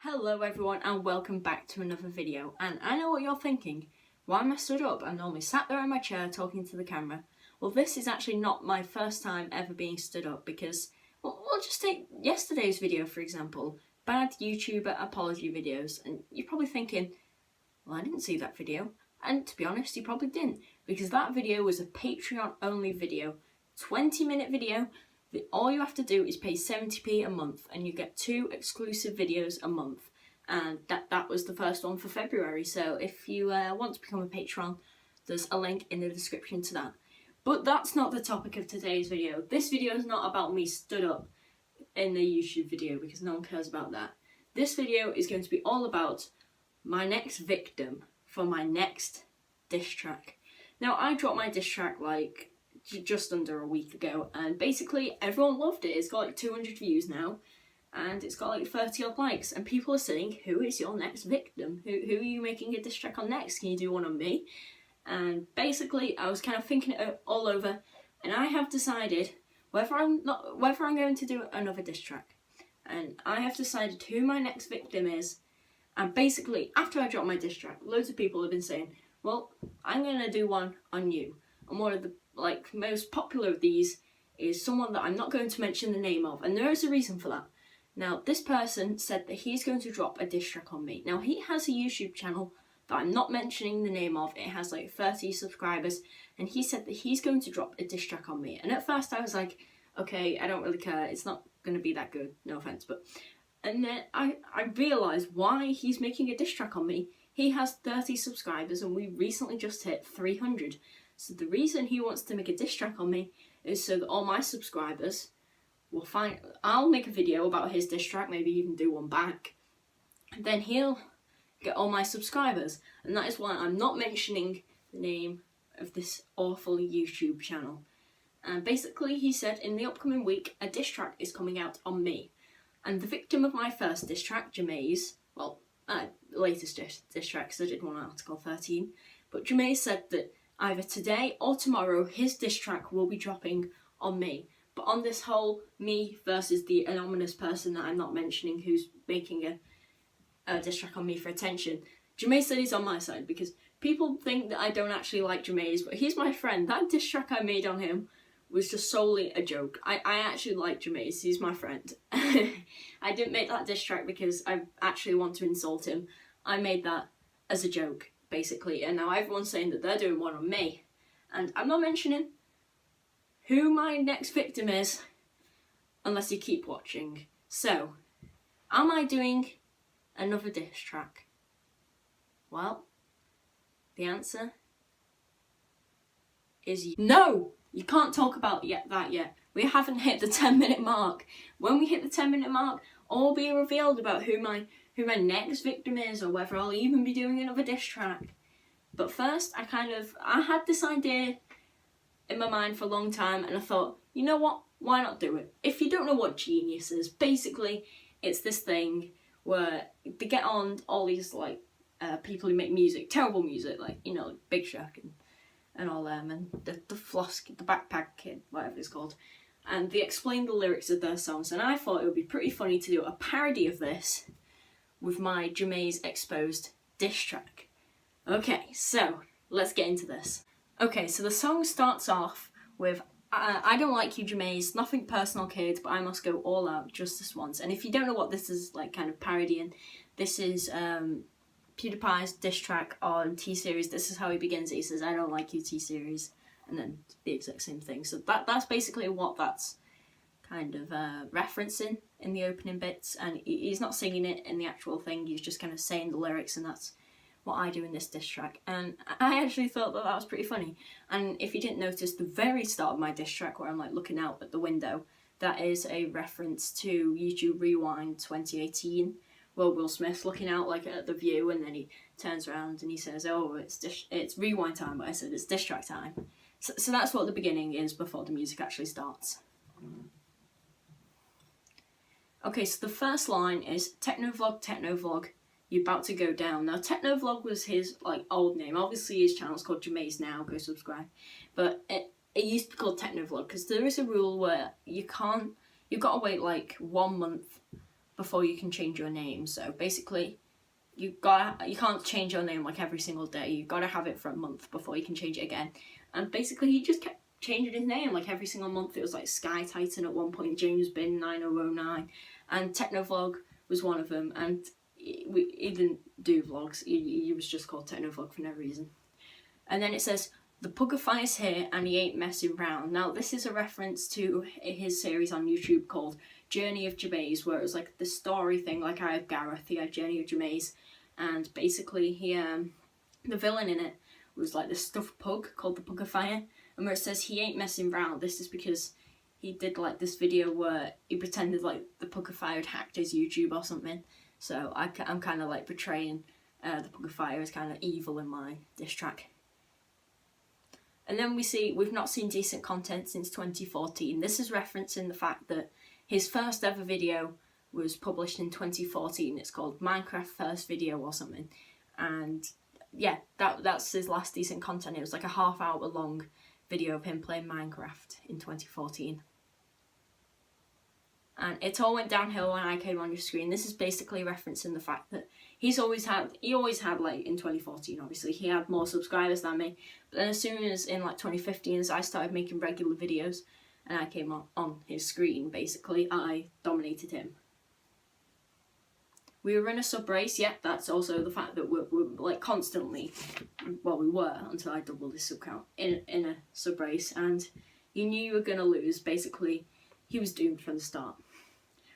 Hello everyone and welcome back to another video. And I know what you're thinking, why am I stood up? I'm normally sat there in my chair talking to the camera. Well, this is actually not my first time ever being stood up because, well, we'll just take yesterday's video for example, bad YouTuber apology videos, and you're probably thinking, well, I didn't see that video. And to be honest, you probably didn't, because that video was a Patreon only video, 20-minute video. All you have to do is pay 70p a month and you get 2 exclusive videos a month, and that was the first one for February. So if you want to become a patron, there's a link in the description to that. But that's not the topic of today's video. This video is not about me stood up in the YouTube video because no one cares about that. This video is going to be all about my next victim for my next diss track. Now, I dropped my diss track like just under a week ago, and basically everyone loved it. It's got like 200 views now, and it's got like 30 odd likes, and people are saying, who is your next victim? Who are you making a diss track on next? Can you do one on me? And basically I was kind of thinking it all over, and I have decided whether I'm going to do another diss track, and I have decided who my next victim is. And basically after I dropped my diss track, loads of people have been saying, well, I'm going to do one on you. And one of the most popular of these is someone that I'm not going to mention the name of, and there is a reason for that. Now, this person said that he's going to drop a diss track on me. Now, he has a YouTube channel that I'm not mentioning the name of. It has like 30 subscribers, and he said that he's going to drop a diss track on me. And at first I was like, okay, I don't really care, it's not going to be that good, no offense. And then I realised why he's making a diss track on me. He has 30 subscribers and we recently just hit 300. So the reason he wants to make a diss track on me is so that all my subscribers will find... I'll make a video about his diss track, maybe even do one back. And then he'll get all my subscribers. And that is why I'm not mentioning the name of this awful YouTube channel. And basically he said in the upcoming week a diss track is coming out on me. And the victim of my first diss track, Jamay's, well, latest diss track, because I did one article 13, but Jamay said that either today or tomorrow his diss track will be dropping on me. But on this whole me versus the anonymous person that I'm not mentioning who's making a diss track on me for attention, Jamay said he's on my side, because people think that I don't actually like Jamay's, but he's my friend. That diss track I made on him was just solely a joke. I actually like Jamay's, he's my friend. I didn't make that diss track because I actually want to insult him. I made that as a joke, basically, and now everyone's saying that they're doing one on me. And I'm not mentioning who my next victim is unless you keep watching. So, am I doing another diss track? Well, the answer is no! You can't talk about that yet. We haven't hit the 10-minute mark. When we hit the 10-minute mark, all will be revealed about who my next victim is, or whether I'll even be doing another diss track. But first, I had this idea in my mind for a long time, and I thought, you know what, why not do it? If you don't know what Genius is, basically it's this thing where they get on all these people who make music, terrible music, like, you know, Big Shaq and all them, and the Floss Kid, the Backpack Kid, whatever it's called, and they explain the lyrics of their songs. And I thought it would be pretty funny to do a parody of this with my Jamay's Exposed diss track. Okay, so let's get into this. Okay, so the song starts off with I don't like you, Jamay's, nothing personal, kid, but I must go all out just this once. And if you don't know what this is like kind of parodying, this is PewDiePie's diss track on T-Series. This is how he begins it. He says, I don't like you, T-Series, and then the exact same thing. So that's basically what that's kind of referencing in the opening bits, and he's not singing it in the actual thing, he's just kind of saying the lyrics, and that's what I do in this diss track. And I actually thought that was pretty funny. And if you didn't notice, the very start of my diss track where I'm like looking out at the window, that is a reference to YouTube Rewind 2018, where Will Smith's looking out like at the view, and then he turns around and he says, oh, it's rewind time, but I said it's diss track time. So that's what the beginning is before the music actually starts. Okay, so the first line is Technovlog, you're about to go down. Now, Technovlog was his old name. Obviously his channel's called Jamay's now, go subscribe. But it used to be called Technovlog because there is a rule where you've got to wait like 1 month before you can change your name. So basically, you can't change your name like every single day. You've got to have it for a month before you can change it again. And basically, he just kept changing his name like every single month. It was like Sky Titan at one point, James Bin 9009, and Technovlog was one of them. And he didn't do vlogs. He was just called Technovlog for no reason. And then it says, "The Pugifier's here and he ain't messing round." Now this is a reference to his series on YouTube called Journey of Jamaze, where it was like the story thing. Like I have Gareth, he had Journey of Jamaze, and basically he the villain in it was like this stuffed pug called the Pugifier, and where it says he ain't messing round, this is because he did like this video where he pretended like the Pugifier had hacked his YouTube or something. So I'm kind of like portraying the Pugifier as kind of evil in my diss track. And then we've not seen decent content since 2014. This is referencing the fact that his first ever video was published in 2014. It's called Minecraft First Video or something. And yeah, that's his last decent content. It was like a half-hour long video of him playing Minecraft in 2014. And it all went downhill when I came on your screen. This is basically referencing the fact that he always had like in 2014 obviously, he had more subscribers than me. But then as soon as in like 2015, as I started making regular videos and I came on his screen, basically I dominated him. We were in a sub race, yeah, that's also the fact that we're like constantly, well we were until I doubled his sub count, in a sub race, and you knew you were going to lose. Basically, he was doomed from the start.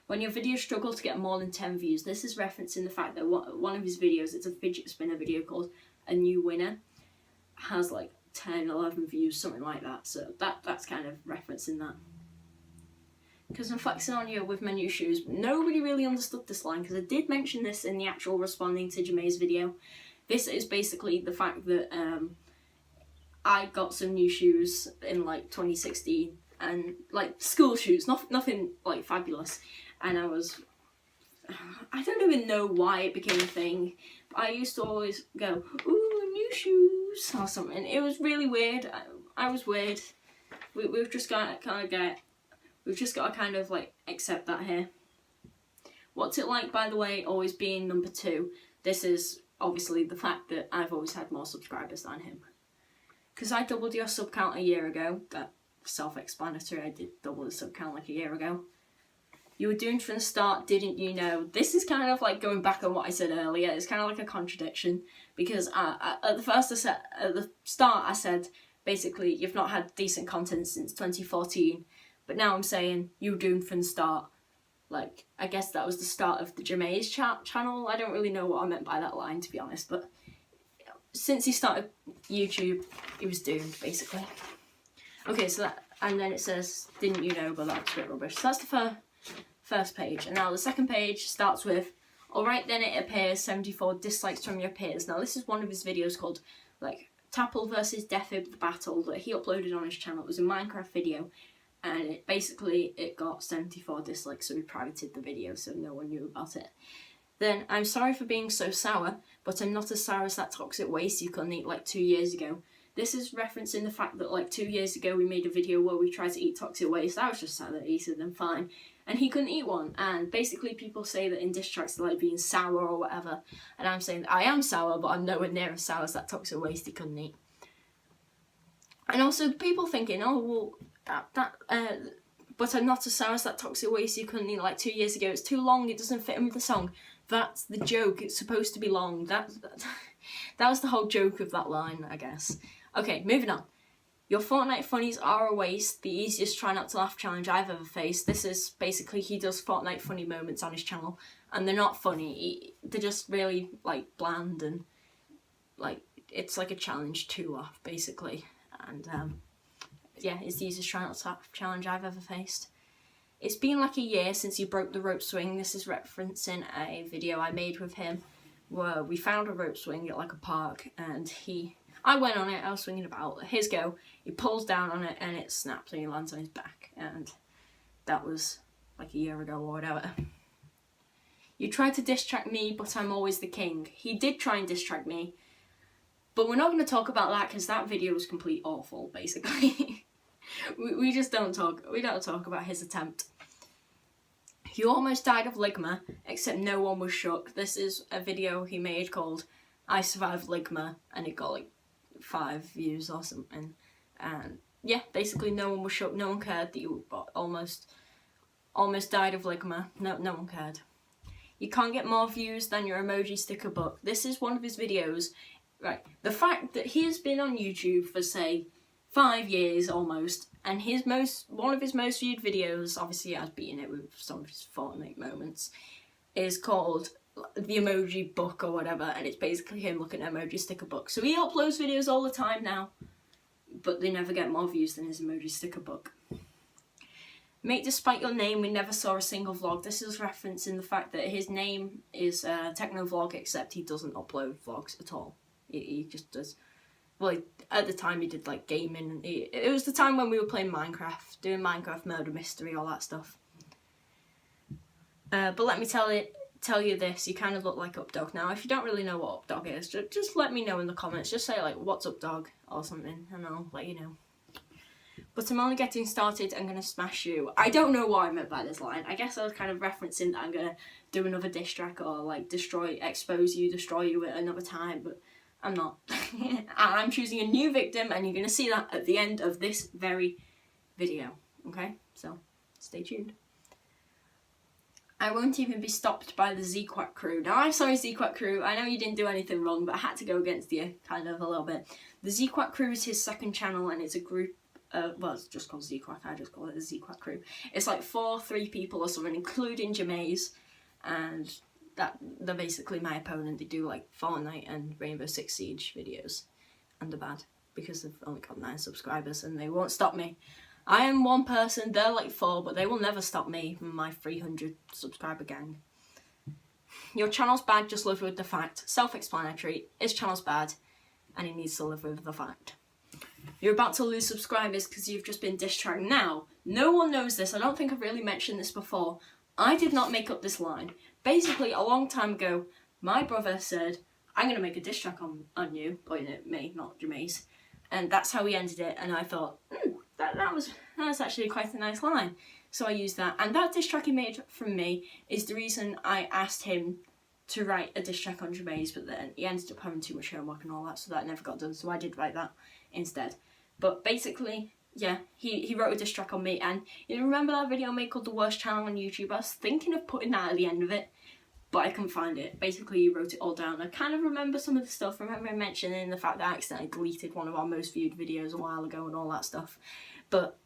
When your videos struggle to get more than 10 views, this is referencing the fact that one of his videos, it's a fidget spinner video called A New Winner, has like 10, 11 views, something like that, so that's kind of referencing that. Because I'm flexing on you with my new shoes. Nobody really understood this line, because I did mention this in the actual responding to Jamaze video. This is basically the fact that I got some new shoes in like 2016, and like school shoes, nothing like fabulous. And I don't even know why it became a thing, but I used to always go, "Ooh, new shoes," or something. It was really weird. I was weird. We've just got to kind of like accept that here. What's it like, by the way, always being number 2? This is obviously the fact that I've always had more subscribers than him. Because I doubled your sub count a year ago. That's self-explanatory. I did double the sub count like a year ago. You were doomed from the start, didn't you know? This is kind of like going back on what I said earlier. It's kind of like a contradiction, because at the start I said basically you've not had decent content since 2014, but now I'm saying you were doomed from the start. Like, I guess that was the start of the Jamaze channel. I don't really know what I meant by that line, to be honest, but since he started YouTube, he was doomed, basically. Okay, so that, and then it says, "Didn't you know?" but that's a bit rubbish. So that's the first page. And now the second page starts with, "Alright then, it appears 74 dislikes from your peers." Now this is one of his videos called like Tapple versus Defib the Battle that he uploaded on his channel. It was a Minecraft video, and it got 74 dislikes, so we privated the video so no one knew about it. Then, "I'm sorry for being so sour, but I'm not as sour as that toxic waste you couldn't eat like 2 years ago." This is referencing the fact that like 2 years ago we made a video where we tried to eat toxic waste. I was just sad that he said them fine, and he couldn't eat one. And basically people say that in diss tracks they like being sour or whatever, and I'm saying that I am sour, but I'm nowhere near as sour as that toxic waste he couldn't eat. And also people thinking, "Oh well, but I'm not as sour as that toxic waste you couldn't eat like 2 years ago. It's too long, it doesn't fit in with the song." That's the joke, it's supposed to be long. That was the whole joke of that line, I guess. Okay, moving on. "Your Fortnite funnies are a waste. The easiest try not to laugh challenge I've ever faced." This is basically, he does Fortnite funny moments on his channel, and they're not funny. They're just really like bland, and like it's like a challenge to laugh, basically. And yeah, it's the easiest try not to laugh challenge I've ever faced. "It's been like a year since you broke the rope swing." This is referencing a video I made with him where we found a rope swing at like a park, and I went on it, I was swinging about. His go, he pulls down on it and it snaps and he lands on his back, and that was like a year ago or whatever. "You tried to diss track me, but I'm always the king." He did try and diss track me, but we're not going to talk about that because that video was complete awful, basically. we don't talk about his attempt. You almost died of ligma, except no one was shook. This is a video he made called I Survived Ligma, and it got like 5 views or something. And yeah, basically no one was shook, no one cared that you almost died of ligma. No one cared. You can't get more views than your emoji sticker book. This is one of his videos. Right, the fact that he has been on YouTube for, say, 5 years almost, and one of his most viewed videos, obviously he has beaten it with some of his Fortnite moments, is called the emoji book or whatever, and it's basically him looking at emoji sticker book. So he uploads videos all the time now, but they never get more views than his emoji sticker book. Mate, despite your name, we never saw a single vlog. This is referencing the fact that his name is Techno Vlog, except he doesn't upload vlogs at all. He just does. Well, at the time he did like gaming. It was the time when we were playing Minecraft, doing Minecraft murder mystery, all that stuff. But let me tell you this: you kind of look like Updog. Now, if you don't really know what Updog is, just let me know in the comments. Just say like, "What's up, dog?" or something, and I'll let you know. But I'm only getting started. I'm gonna smash you. I don't know what I meant by this line. I guess I was kind of referencing that I'm gonna do another diss track or like expose you, destroy you at another time, but I'm not. I'm choosing a new victim, and you're gonna see that at the end of this very video. Okay, so stay tuned. I won't even be stopped by the ZQuack crew. Now, I'm sorry, ZQuack crew. I know you didn't do anything wrong, but I had to go against you, kind of, a little bit. The ZQuack crew is his second channel, and it's a group. Well, it's just called ZQuack. I just call it the ZQuack crew. It's like 3 people or something, including Jameis, and they're basically my opponent. They do like Fortnite and Rainbow Six Siege videos, and they're bad because they've only got 9 subscribers, and they won't stop me. I am 1 person, they're like 4, but they will never stop me from my 300 subscriber gang. Your channel's bad, just live with the fact. Self-explanatory, his channel's bad, and he needs to live with the fact. You're about to lose subscribers because you've just been diss tracked. Now, no one knows this, I don't think I've really mentioned this before. I did not make up this line. Basically, a long time ago, my brother said, I'm going to make a diss track on you, pointing at me, not Jameis. And that's how he ended it, and I thought, that's actually quite a nice line. So I used that, and that diss track he made from me is the reason I asked him to write a diss track on Jameis, but then he ended up having too much homework and all that, so that never got done, so I did write that instead. But basically, yeah, he wrote a diss track on me, and you remember that video I made called The Worst Channel on YouTube? I was thinking of putting that at the end of it, but I couldn't find it. Basically, he wrote it all down. I kind of remember some of the stuff. I remember mentioning the fact that I accidentally deleted one of our most viewed videos a while ago and all that stuff. But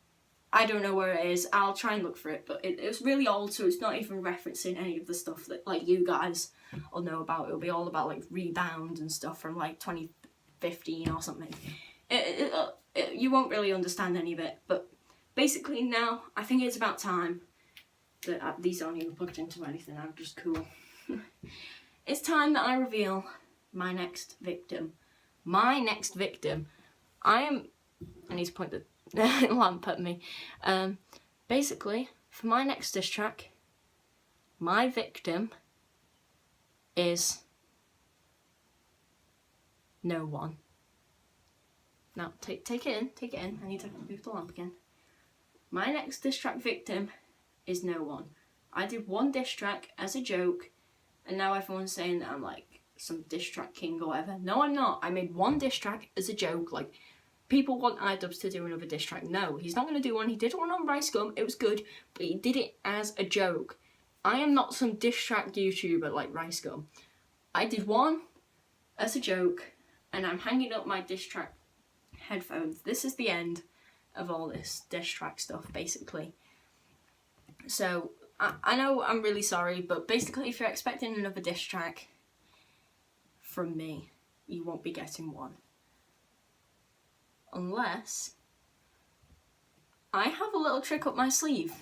I don't know where it is. I'll try and look for it. But it was really old, so it's not even referencing any of the stuff that like you guys will know about. It'll be all about like Rebound and stuff from like 2015 or something. You won't really understand any of it. But basically now, I think it's about time that these aren't even plugged into anything. I'm just cool. It's time that I reveal my next victim. My next victim. I need to point the lamp at me. Basically, for my next diss track, my victim is no one. Now, take it in. I need to move the lamp again. My next diss track victim is no one. I did 1 diss track as a joke, and now everyone's saying that I'm like some diss track king or whatever. No, I'm not. I made 1 diss track as a joke. Like, people want iDubbbz to do another diss track. No, he's not going to do one. He did one on Rice Gum. It was good, but he did it as a joke. I am not some diss track YouTuber like Rice Gum. I did 1 as a joke, and I'm hanging up my diss track headphones. This is the end of all this diss track stuff, basically. So, I know I'm really sorry, but basically if you're expecting another diss track from me, you won't be getting one. Unless I have a little trick up my sleeve.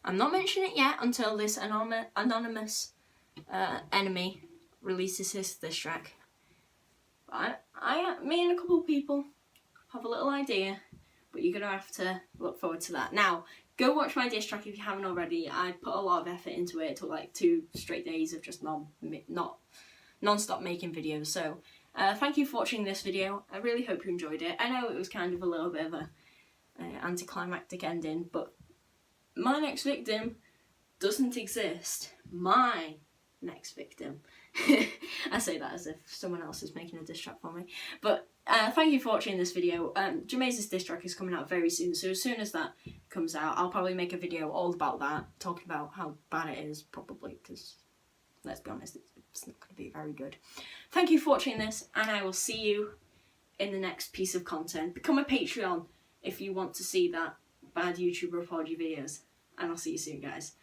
I'm not mentioning it yet until this anonymous enemy releases his diss track. But me and a couple of people have a little idea, but you're going to have to look forward to that. Now, go watch my diss track if you haven't already. I put a lot of effort into it. It took like 2 straight days of just non-stop making videos. So thank you for watching this video. I really hope you enjoyed it. I know it was kind of a little bit of a anticlimactic ending, but my next victim doesn't exist, my next victim. I say that as if someone else is making a diss track for me. But thank you for watching this video. Jamaica's diss track is coming out very soon, so as soon as that comes out, I'll probably make a video all about that, talking about how bad it is, probably, because, let's be honest, it's not going to be very good. Thank you for watching this, and I will see you in the next piece of content. Become a Patreon if you want to see that bad YouTuber apology videos, and I'll see you soon, guys.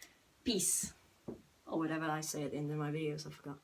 Peace. Or whatever I say at the end of my videos, I forgot.